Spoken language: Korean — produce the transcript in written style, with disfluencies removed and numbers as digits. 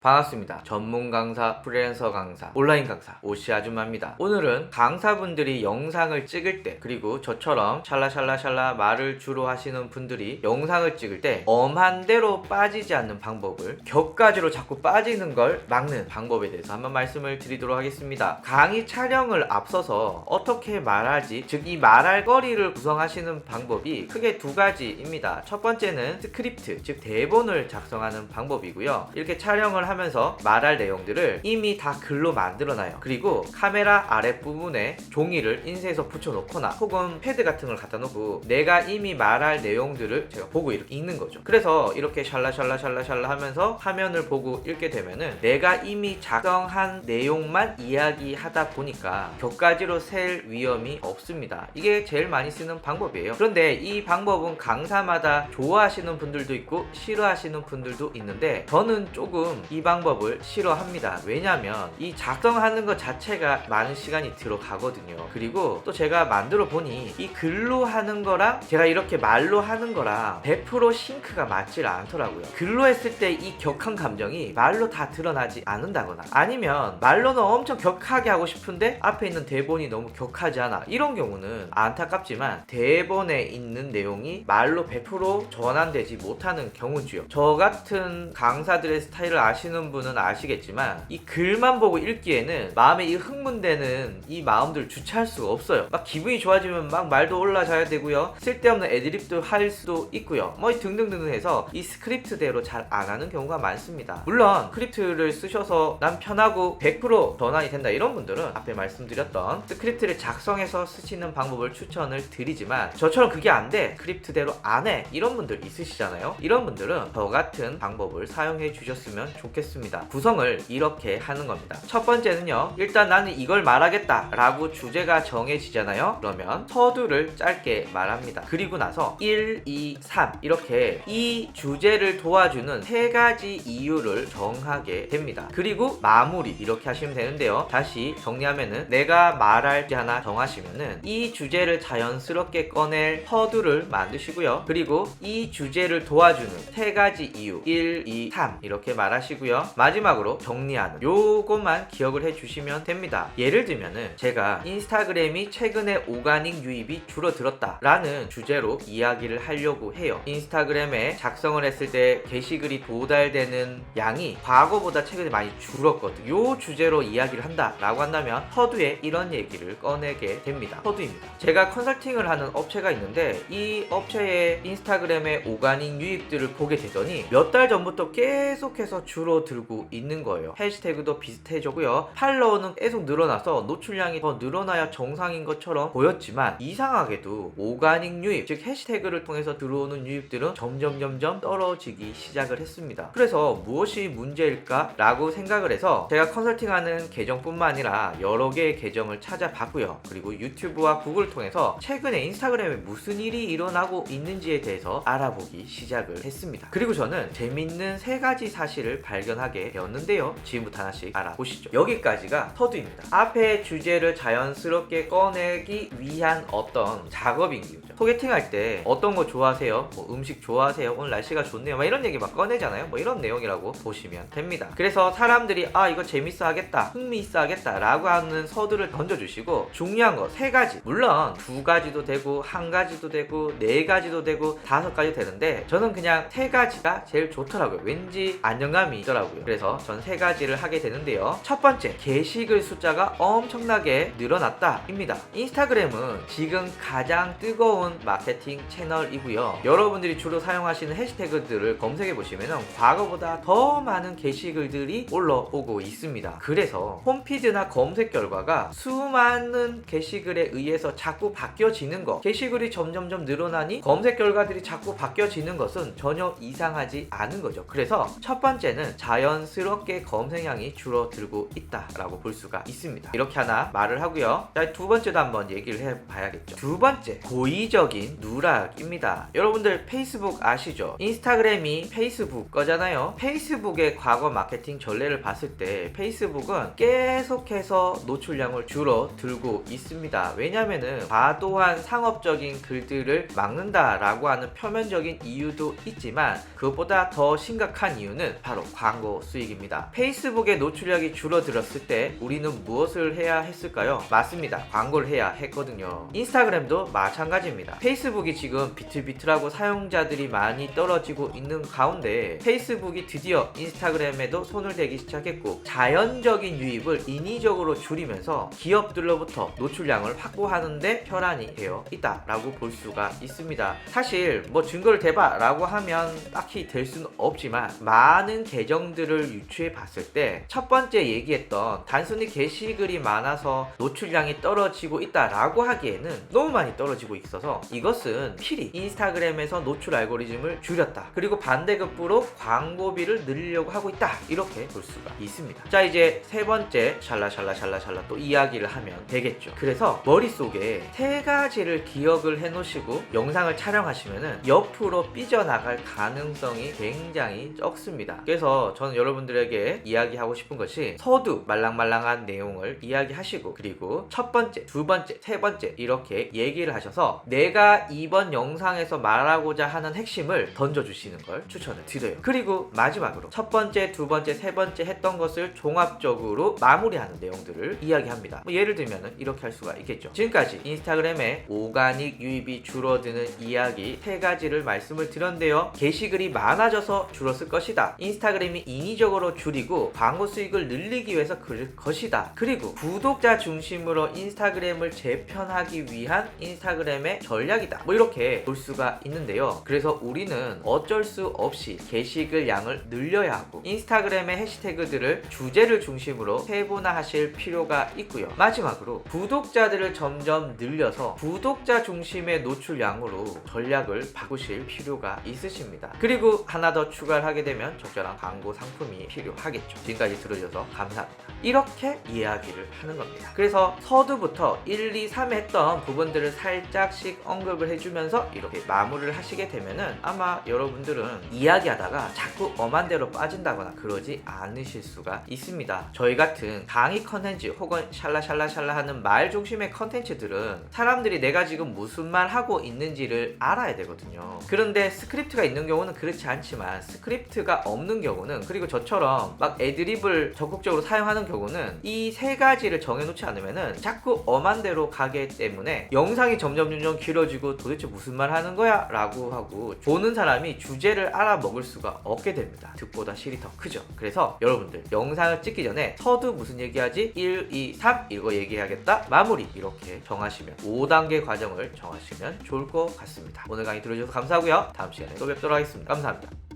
반갑습니다. 전문 강사, 프리랜서 강사, 온라인 강사 오씨 아줌마입니다. 오늘은 강사분들이 영상을 찍을 때, 그리고 저처럼 샬라샬라샬라 말을 주로 하시는 분들이 영상을 찍을 때 엄한 대로 빠지지 않는 방법을, 격가지로 자꾸 빠지는 걸 막는 방법에 대해서 한번 말씀을 드리도록 하겠습니다. 강의 촬영을 앞서서 어떻게 말하지, 즉 이 말할 거리를 구성하시는 방법이 크게 두 가지입니다. 첫 번째는 스크립트, 즉 대본을 작성하는 방법이고요. 이렇게 촬영을 하면서 말할 내용들을 이미 다 글로 만들어놔요. 그리고 카메라 아랫부분에 종이를 인쇄해서 붙여놓거나 혹은 패드 같은 걸 갖다 놓고 내가 이미 말할 내용들을 제가 보고 이렇게 읽는 거죠. 그래서 이렇게 샬라샬라샬라샬라 하면서 화면을 보고 읽게 되면은 내가 이미 작성한 내용만 이야기하다 보니까 격가지로 셀 위험이 없습니다. 이게 제일 많이 쓰는 방법이에요. 그런데 이 방법은 강사마다 좋아하시는 분들도 있고 싫어하시는 분들도 있는데, 저는 조금 이 방법을 싫어합니다. 왜냐면 이 작성하는 것 자체가 많은 시간이 들어가거든요. 그리고 또 제가 만들어 보니 이 글로 하는 거랑 제가 이렇게 말로 하는 거랑 100% 싱크가 맞질 않더라고요. 글로 했을 때 이 격한 감정이 말로 다 드러나지 않는다거나, 아니면 말로는 엄청 격하게 하고 싶은데 앞에 있는 대본이 너무 격하지 않아, 이런 경우는 안타깝지만 대본에 있는 내용이 말로 100% 전환되지 못하는 경우지요. 저 같은 강사들의 스타일을 아시는 분은 아시겠지만 이 글만 보고 읽기에는 마음에 이 흥분되는 이 마음들을 주체할 수가 없어요. 막 기분이 좋아지면 막 말도 올라가야 되고요, 쓸데없는 애드립도 할 수도 있고요, 뭐 등등등 해서 이 스크립트대로 잘 안 하는 경우가 많습니다. 물론 스크립트를 쓰셔서 난 편하고 100% 전환이 된다 이런 분들은 앞에 말씀드렸던 스크립트를 작성해서 쓰시는 방법을 추천을 드리지만, 저처럼 그게 안 돼, 스크립트대로 안 해, 이런 분들 있으시잖아요. 이런 분들은 저 같은 방법을 사용해 주셨으면 좋겠습니다. 구성을 이렇게 하는 겁니다. 첫 번째는요, 일단 나는 이걸 말하겠다 라고 주제가 정해지잖아요. 그러면 서두를 짧게 말합니다. 그리고 나서 1, 2, 3 이렇게 이 주제를 도와주는 세 가지 이유를 정하게 됩니다. 그리고 마무리 이렇게 하시면 되는데요, 다시 정리하면은 내가 말할 때 하나 정하시면은 이 주제를 자연스럽게 꺼낼 서두를 만드시고요, 그리고 이 주제를 도와주는 세 가지 이유 1, 2, 3 이렇게 말하시고요, 마지막으로 정리하는 요것만 기억을 해주시면 됩니다. 예를 들면은 제가 인스타그램이 최근에 오가닉 유입이 줄어들었다 라는 주제로 이야기를 하려고 해요. 인스타그램에 작성을 했을 때 게시글이 도달되는 양이 과거보다 최근에 많이 줄었거든. 요 주제로 이야기를 한다 라고 한다면 서두에 이런 얘기를 꺼내게 됩니다. 서두입니다. 제가 컨설팅을 하는 업체가 있는데 이 업체의 인스타그램의 오가닉 유입들을 보게 되더니 몇 달 전부터 계속해서 줄어들고 있는 거예요. 해시태그도 비슷해졌고요, 팔로워는 계속 늘어나서 노출량이 더 늘어나야 정상인 것처럼 보였지만 이상하게도 오가닉 유입, 즉 해시태그를 통해서 들어오는 유입들은 점점 떨어지기 시작을 했습니다. 그래서 무엇이 문제일까 라고 생각을 해서 제가 컨설팅하는 계정뿐만 아니라 여러 개의 계정을 찾아봤고요, 그리고 유튜브와 구글을 통해서 최근에 인스타그램에 무슨 일이 일어나고 있는지에 대해서 알아보기 시작을 했습니다. 그리고 저는 재밌는 세 가지 사실을 발견하게 되었는데요, 지금부터 하나씩 알아보시죠. 여기까지가 서두입니다. 앞에 주제를 자연스럽게 꺼내기 위한 어떤 작업인 거죠. 소개팅 할 때 어떤 거 좋아하세요? 뭐 음식 좋아하세요? 오늘 날씨가 좋네요, 막 이런 얘기 막 꺼내잖아요. 뭐 이런 내용이라고 보시면 됩니다. 그래서 사람들이 이거 재밌어 하겠다, 흥미있어 하겠다 라고 하는 서두를 던져주시고, 중요한 거 세 가지, 물론 두 가지도 되고 한 가지도 되고 네 가지도 되고 다섯 가지 되는데 저는 그냥 세 가지가 제일 좋더라고요. 왠지 안정감이 있더라고요. 그래서 전 세 가지를 하게 되는데요, 첫 번째, 게시글 숫자가 엄청나게 늘어났다 입니다. 인스타그램은 지금 가장 뜨거운 마케팅 채널이고요, 여러분들이 주로 사용하시는 해시태그들을 검색해 보시면 과거보다 더 많은 게시글들이 올라오고 있습니다. 그래서 홈피드나 검색 결과가 수많은 게시글에 의해서 자꾸 바뀌어지는 거, 게시글이 점점점 늘어나니 검색 결과들이 자꾸 바뀌어지는 것은 전혀 이상하지 않은 거죠. 그래서 첫 번째는 자연스럽게 검색량이 줄어들고 있다라고 볼 수가 있습니다. 이렇게 하나 말을 하고요, 자, 두 번째도 한번 얘기를 해봐야겠죠. 두 번째, 고의적인 누락입니다. 여러분들 페이스북 아시죠? 인스타그램이 페이스북 거잖아요. 페이스북의 과거 마케팅 전례를 봤을 때 페이스북은 계속해서 노출량을 줄어들고 있습니다. 왜냐면은 과도한 상업적인 글들을 막는다라고 하는 표면적인 이유도 있지만, 그것보다 더 심각한 이유는 바로 광고 수익입니다. 페이스북의 노출력이 줄어들었을 때 우리는 무엇을 해야 했을까요? 맞습니다. 광고를 해야 했거든요. 인스타그램도 마찬가지입니다. 페이스북이 지금 비틀비틀하고 사용자들이 많이 떨어지고 있는 가운데 페이스북이 드디어 인스타그램에도 손을 대기 시작했고 자연적인 유입을 인위적으로 줄이면서 기업들로부터 노출량을 확보하는데 혈안이 되어 있다라고 볼 수가 있습니다. 사실 뭐 증거를 대봐 라고 하면 딱히 될 수는 없지만 많은 계정들을 유추해 봤을 때 첫 번째 얘기했던 단순히 게시글이 많아서 노출량이 떨어지고 있다라고 하기에는 너무 많이 떨어지고 있어서 이것은 필히 인스타그램에서 노출 알고리즘을 줄였다. 그리고 반대급부로 광고비를 늘리려고 하고 있다. 이렇게 볼 수가 있습니다. 자, 이제 세 번째 샬라샬라 또 이야기를 하면 되겠죠. 그래서 머릿속에 세 가지를 기억을 해 놓으시고 영상을 촬영하시면은 옆으로 삐져나갈 가능성이 굉장히 적습니다. 그래서 저는 여러분들에게 이야기하고 싶은 것이 서두 말랑말랑한 내용을 이야기하시고 그리고 첫 번째, 두 번째, 세 번째 이렇게 얘기를 하셔서 내가 이번 영상에서 말하고자 하는 핵심을 던져주시는 걸 추천을 드려요. 그리고 마지막으로 첫 번째, 두 번째, 세 번째 했던 것을 종합적으로 마무리하는 내용들을 이야기합니다. 뭐 예를 들면 이렇게 할 수가 있겠죠. 지금까지 인스타그램에 오가닉 유입이 줄어드는 이야기 세 가지를 말씀을 드렸는데요. 게시글이 많아져서 줄었을 것이다. 인스타그램이 인위적으로 줄이고 광고 수익을 늘리기 위해서 그럴 것이다. 그리고 구독자 중심으로 인스타그램을 재편하기 위한 인스타그램의 전략이다. 뭐 이렇게 볼 수가 있는데요. 그래서 우리는 어쩔 수 없이 게시글 양을 늘려야 하고 인스타그램의 해시태그들을 주제를 중심으로 세분화하실 필요가 있고요. 마지막으로 구독자들을 점점 늘려서 구독자 중심의 노출량으로 전략을 바꾸실 필요가 있으십니다. 그리고 하나 더 추가를 하게 되면 적절한 광고 상품이 필요하겠죠. 지금까지 들어주셔서 감사합니다. 이렇게 이야기를 하는 겁니다. 그래서 서두부터 1, 2, 3 했던 부분들을 살짝씩 언급을 해주면서 이렇게 마무리를 하시게 되면은 아마 여러분들은 이야기하다가 자꾸 엄한 대로 빠진다거나 그러지 않으실 수가 있습니다. 저희 같은 강의 컨텐츠 혹은 샬라샬라샬라 하는 말 중심의 컨텐츠들은 사람들이 내가 지금 무슨 말 하고 있는지를 알아야 되거든요. 그런데 스크립트가 있는 경우는 그렇지 않지만 스크립트가 없는 경우는 그리고 저처럼 막 애드립을 적극적으로 사용하는 경우는 이 세 가지를 정해놓지 않으면은 자꾸 엄한 대로 가기 때문에 영상이 점점 길어지고 도대체 무슨 말 하는 거야? 라고 하고 보는 사람이 주제를 알아먹을 수가 없게 됩니다. 득보다 실이 더 크죠. 그래서 여러분들 영상을 찍기 전에 서두 무슨 얘기하지? 1, 2, 3 이거 얘기해야겠다. 마무리 이렇게 정하시면 5단계 과정을 정하시면 좋을 것 같습니다. 오늘 강의 들어주셔서 감사하고요. 다음 시간에 또 뵙도록 하겠습니다. 감사합니다.